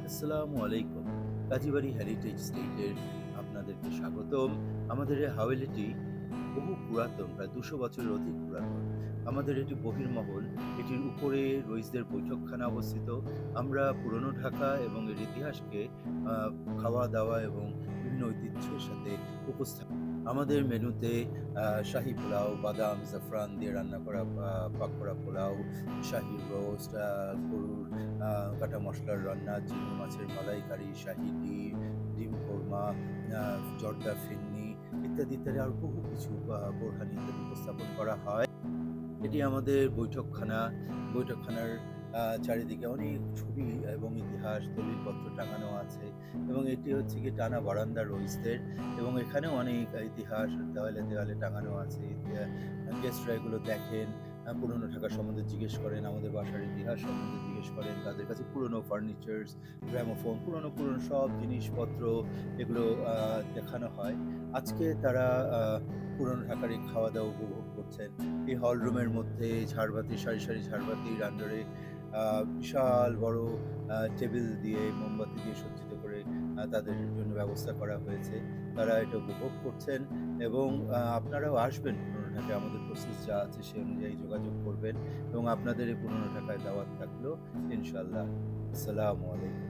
আসসালামু আলাইকুম। কাজীবাড়ি হেরিটেজ স্টেটের আপনাদেরকে স্বাগতম। আমাদের এই হাভেলিটি বহু পুরাতন, প্রায় ২০০ বছরের অধিক পুরাতন। আমাদের এটি বহির্মহল। এটির উপরে রইসদের বৈঠকখানা অবস্থিত। আমরা পুরনো ঢাকা এবং এর ইতিহাসকে আ খাওয়া-দাওয়া এবং বিভিন্ন ঐতিহ্যের সাথে আমাদের মেনুতে শাহী পোলাও, বাদাম, জাফরান দিয়ে রান্না করা পাক করা পোলাও, শাহী রোস্ট, গরুর আ কাটা মসলার রান্না, চিংড়ি মাছের মালাইকারি, শাহী ডিম, ডিম কোরমা, আ জর্দা ফিরনি ইত্যাদি, ইত্যাদি আরো বহু কিছু বোরহানি ইত্যাদি উপস্থাপন করা হয়। এটি আমাদের বৈঠকখানা। বৈঠকখানার চারিদিকে অনেক ছবি এবং ইতিহাস, দলিলপত্র টাঙানো আছে এবং এটি হচ্ছে গিয়ে টানা বারান্দা রইসদের এবং এখানেও অনেক ইতিহাস দেওয়ালে, দেওয়ালে টাঙানো আছে। গেস্টরা এগুলো দেখেন, পুরনো ঢাকা সম্বন্ধে জিজ্ঞেস করেন, আমাদের বাসার ইতিহাস সম্বন্ধে জিজ্ঞেস করেন। তাদের কাছে পুরনো ফার্নিচার্স, গ্রামোফোন, পুরনো সব জিনিসপত্র এগুলো দেখানো হয়। আজকে তারা আ পুরনো ঢাকার এই খাওয়া-দাওয়া উপভোগ করছেন। এই হল রুমের মধ্যে ঝাড়বাতি, সারি, সারি ঝাড়বাতির আন্ডারে আ বিশাল বড় টেবিল দিয়ে, মোমবাতি দিয়ে সজ্জিত করে তাদের জন্য ব্যবস্থা করা হয়েছে। তারা এটা উপভোগ করছেন এবং আপনারাও আসবেন পুরনো ঢাকায়। আমাদের প্রসেস যা আছে সে অনুযায়ী যোগাযোগ করবেন এবং আপনাদের এই পুরনো ঢাকায় দাওয়াত থাকলো ইনশাআল্লাহ। আসসালামু আলাইকুম।